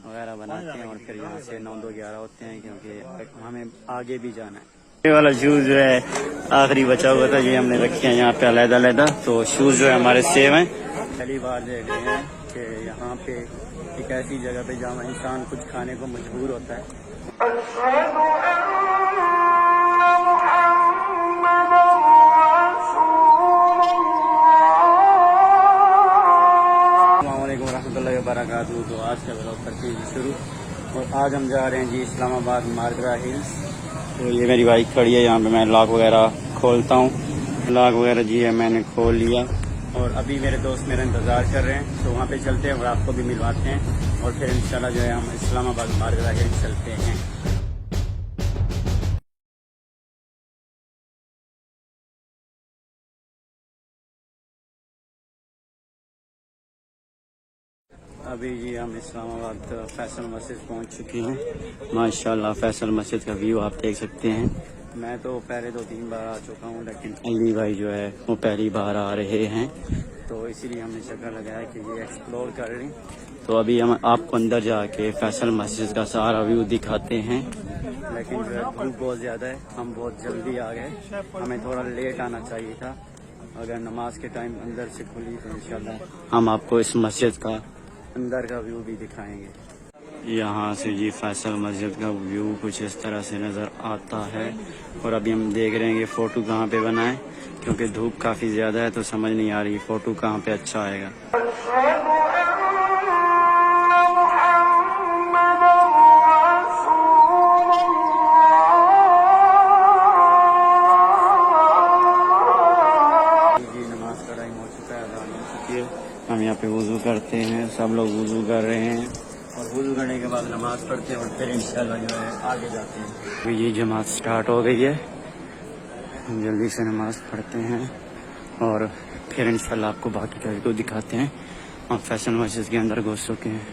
वगैरह बनाते हैं और फिर यहाँ से 9-2-11 होते हैं, क्योंकि हमें आगे भी जाना है। ये वाला शूज़ जो है आखिरी बचा हुआ था, ये हमने रखे हैं यहाँ पे अलग-अलग। तो शूज़ जो है हमारे सेव हैं। पहली बार देख रहे हैं कि यहाँ पे एक ऐसी जगह पे जहाँ इंसान कुछ खाने को मजबूर होता है। वबरकातुहू। तो आज का ब्लॉग करते हैं शुरू, और आज हम जा रहे हैं जी इस्लामाबाद मारगरा हिल्स। तो ये मेरी बाइक खड़ी है, यहाँ पे मैं लॉक वगैरह खोलता हूँ। लॉक वगैरह जी है मैंने खोल लिया, और अभी मेरे दोस्त मेरा इंतज़ार कर रहे हैं। तो वहाँ पे चलते हैं और आपको भी मिलवाते हैं, और फिर इंशाल्लाह जो है हम इस्लामाबाद मारगरा हिल्स चलते हैं। अभी जी हम इस्लामाबाद फैसल मस्जिद पहुंच चुके हैं। माशाल्लाह फैसल मस्जिद का व्यू आप देख सकते हैं। मैं तो पहले 2-3 बार आ चुका हूं, लेकिन अली भाई जो है वो पहली बार आ रहे हैं, तो इसीलिए हमने चक्कर लगाया कि ये एक्सप्लोर कर लें। तो अभी हम आपको अंदर जाके फैसल मस्जिद का सारा व्यू दिखाते हैं, लेकिन जो है धूप बहुत ज़्यादा है, हम बहुत जल्दी आ गए। हमें थोड़ा लेट आना चाहिए था। अगर नमाज के टाइम अंदर से खुली तो इंशाल्लाह हम आपको इस मस्जिद का अंदर का व्यू भी दिखाएंगे। यहाँ से जी फैसल मस्जिद का व्यू कुछ इस तरह से नज़र आता है। और अभी हम देख रहे हैं कि फ़ोटो कहाँ पे बनाएं, क्योंकि धूप काफ़ी ज़्यादा है, तो समझ नहीं आ रही फ़ोटो कहाँ पे अच्छा आएगा। जी नमाज का टाइम हो चुका है, अज़ान हो चुकी है। हम यहाँ पे वुज़ू करते हैं, सब लोग वुज़ू कर रहे हैं, और वुज़ू करने के बाद नमाज़ पढ़ते हैं, और फिर इंशाल्लाह जो है आगे जाते हैं। तो ये जमात स्टार्ट हो गई है, जल्दी से नमाज़ पढ़ते हैं और फिर इंशाल्लाह आपको बाकी का तो दिखाते हैं। हम फैसल मस्जिद के अंदर घुस चुके हैं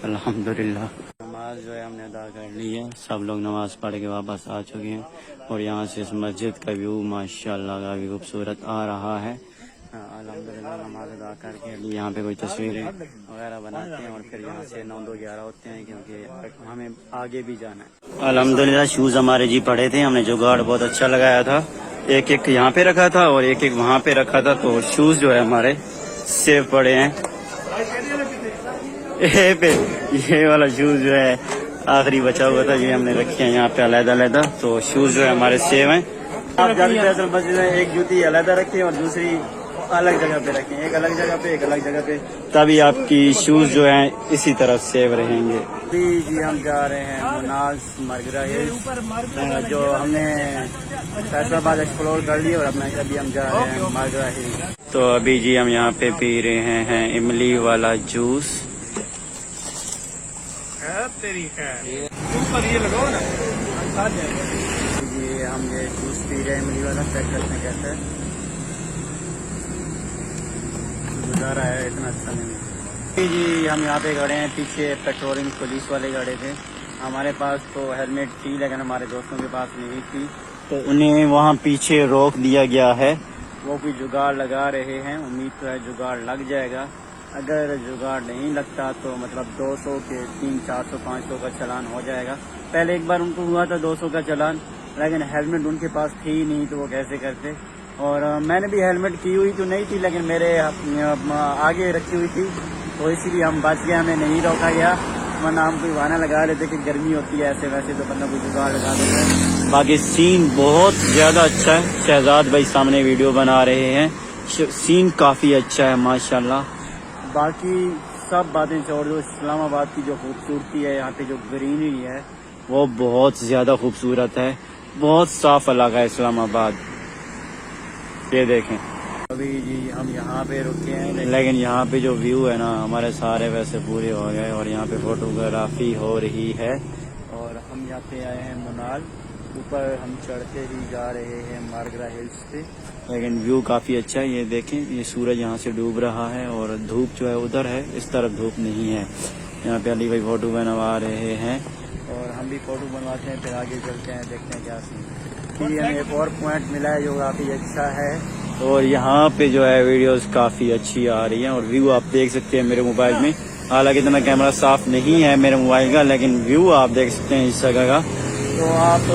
अल्हम्दुलिल्लाह। नमाज जो है हमने अदा कर ली है, सब लोग नमाज़ पढ़ के वापस आ चुके हैं, और यहाँ से इस मस्जिद का व्यू माशाल्लाह काफ़ी खूबसूरत आ रहा है। अल्हम्दुलिल्लाह नमाज अदा करके अभी यहाँ पे कोई तस्वीरें वगैरह बनाते हैं, और फिर यहाँ से 9-2-11 होते हैं, क्योंकि हमें आगे भी जाना है। अल्हम्दुलिल्लाह शूज़ हमारे जी पड़े थे, हमने जुगाड़ बहुत अच्छा लगाया था। एक एक यहाँ पे रखा था और एक एक वहाँ पे रखा था, तो शूज़ जो है हमारे सेफ पड़े हैं। ये वाला शूज़ जो है आखिरी बचा हुआ था, ये हमने रखे हैं यहाँ पे अलग-अलग। तो शूज़ जो है हमारे सेव हैं। आप जब फैसल मस्जिद में एक जूती अलग रखें और दूसरी अलग जगह पे रखें, एक अलग जगह पे एक अलग जगह पे, तभी आपकी शूज़ जो हैं इसी तरफ सेव रहेंगे। जी हम जा रहे हैं मुनाल मारगरा हिल्स, जो हमने फैसलाबाद एक्सप्लोर कर लिया, और अभी हम जा रहे हैं मारगरा हिल्स। तो अभी जी हम यहाँ पे पी रहे हैं इमली वाला जूस। जी हम ये जूस पी रहे हैं इमली वाला, चेक करते हैं कैसा है। गुजारा है इतना अच्छा नहीं। जी हम यहाँ पे खड़े हैं, पीछे पेट्रोलिंग पुलिस वाले खड़े थे। हमारे पास तो हेलमेट थी, लेकिन हमारे दोस्तों के पास नहीं थी, तो उन्हें वहाँ पीछे रोक दिया गया है। वो भी जुगाड़ लगा रहे हैं, उम्मीद तो है जुगाड़ लग जाएगा। अगर जुगाड़ नहीं लगता तो मतलब 200 के 300-400-500 का चालान हो जाएगा। पहले एक बार उनको हुआ था 200 का चालान, लेकिन हेलमेट उनके पास थी नहीं, तो वो कैसे करते। और मैंने भी हेलमेट की हुई तो नहीं थी, लेकिन मेरे आगे रखी हुई थी, तो इसीलिए हम बच गए, हमें नहीं रोका गया। वरना हम कोई बहाना लगा रहे थे कि गर्मी होती है, ऐसे वैसे तो बंदा कोई जुगाड़ लगा देता है। बाकी सीन बहुत ज़्यादा अच्छा है। शहजाद भाई सामने वीडियो बना रहे हैं, सीन काफ़ी अच्छा है माशाल्लाह। बाकी सब बातें छोड़ दो, इस्लामाबाद की जो खूबसूरती है, यहाँ पे जो ग्रीनरी है वो बहुत ज़्यादा खूबसूरत है। बहुत साफ इलाका है इस्लामाबाद, ये देखें। अभी जी हम यहाँ पे रुके हैं, लेकिन यहाँ पे जो व्यू है ना, हमारे सारे वैसे पूरे हो गए, और यहाँ पे फोटोग्राफी हो रही है। और हम यहाँ पे आए हैं मुनाल, ऊपर हम चढ़ते ही जा रहे हैं मारगरा हिल्स पे, लेकिन व्यू काफ़ी अच्छा है। ये देखें, ये सूरज यहाँ से डूब रहा है, और धूप जो है उधर है, इस तरफ धूप नहीं है। यहाँ पे अली भाई फोटो बनवा रहे हैं, और हम भी फोटो बनवाते हैं, फिर आगे चलते हैं, देखते हैं क्या सीन। हमें एक और पॉइंट मिला है जो काफ़ी अच्छा है, और यहाँ पे जो है वीडियोस काफ़ी अच्छी आ रही हैं, और व्यू आप देख सकते हैं मेरे मोबाइल में हालांकि इतना कैमरा साफ नहीं है मेरे मोबाइल का, लेकिन व्यू आप देख सकते हैं इस जगह का। तो आप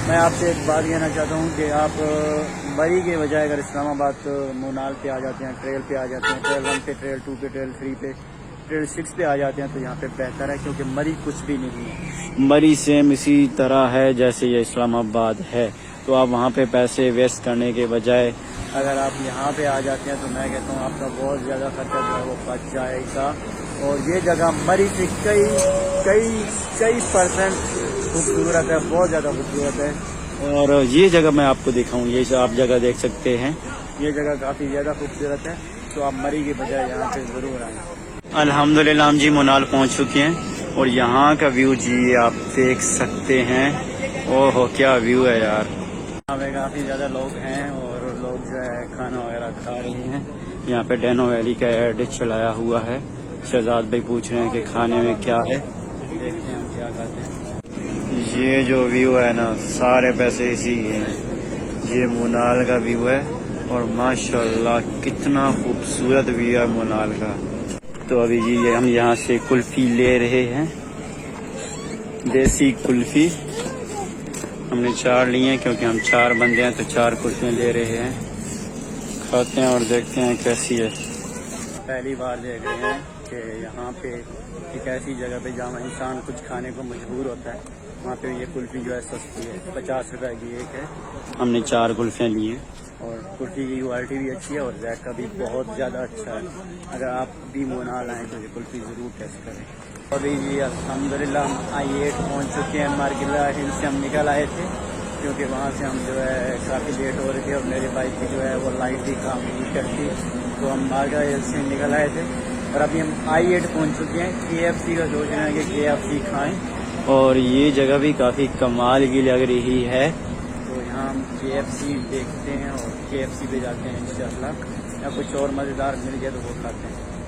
मैं आपसे एक बात कहना चाहता हूँ कि आप मरी के बजाय अगर इस्लामाबाद मोनाल पे आ जाते हैं, ट्रेल पे आ जाते हैं, ट्रेल 1 पे, ट्रेल 2 पे, ट्रेल 3 पे, ट्रेल 6 पे आ जाते हैं तो यहाँ पे बेहतर है, क्योंकि मरी कुछ भी नहीं है। मरी सेम इसी तरह है जैसे ये इस्लामाबाद है। तो आप वहाँ पे पैसे वेस्ट करने के बजाय अगर आप यहाँ पे आ जाते हैं तो मैं कहता हूँ आपका बहुत ज़्यादा खर्चा जो है वो बच जाएगा। और ये जगह मरी से कई परसेंट खूबसूरत है, बहुत ज़्यादा खूबसूरत है। और ये जगह मैं आपको दिखाऊँ, ये आप जगह देख सकते हैं, ये जगह काफ़ी ज़्यादा खूबसूरत है। तो आप मरी के बजाय यहाँ पे ज़रूर आएँ। अल्हम्दुलिल्लाह हम जी मोनाल पहुँच चुके हैं और यहाँ का व्यू जी आप देख सकते हैं। ओहो क्या व्यू है यार। यहाँ पे काफ़ी ज़्यादा लोग हैं और लोग जो है खाना वगैरह खा रहे हैं। यहाँ पे डैनो वैली का एड चलाया हुआ है। शहजाद भाई पूछ रहे हैं कि खाने में क्या है, देखते हैं हम क्या खाते हैं। ये जो व्यू है ना, सारे पैसे इसी के हैं। ये मोनाल का व्यू है और माशाल्लाह कितना खूबसूरत व्यू है मोनाल का। तो अभी जी हम यहाँ से कुल्फी ले रहे हैं, देसी कुल्फी। हमने 4 लिए हैं क्योंकि हम 4 बंदे हैं, तो 4 कुल्फियाँ ले रहे हैं। खाते हैं और देखते हैं कैसी है। पहली बार देख रहे हैं कि यहाँ पे एक ऐसी जगह पे जहाँ इंसान कुछ खाने को मजबूर होता है, वहाँ पे ये कुल्फी जो है सस्ती है, 50 रुपए की एक है। हमने 4 कुल्फियाँ ली हैं और कुल्फी की क्वालिटी भी अच्छी है और जायका भी बहुत ज़्यादा अच्छा है। अगर आप भी मोनाल आएँ तो ये कुल्फी ज़रूर टेस्ट करें। अभी जी अल्हम्दुलिल्लाह हम I8 पहुँच चुके हैं। मार्गिला हिल से हम निकल आए थे क्योंकि वहाँ से हम जो है काफ़ी लेट हो रहे थे और मेरे बाइक की जो है वो लाइट भी काम नहीं करती, तो हम मार्गिला हिल से निकल आए थे और अभी हम I8 पहुँच चुके हैं। KFC का सोच रहे हैं कि KFC खाएँ और ये जगह भी काफ़ी कमाल की लग रही है। तो यहाँ हम KFC देखते हैं और KFC पे जाते हैं इंशाल्लाह, या कुछ और मज़ेदार मिल गया तो वो खाते हैं।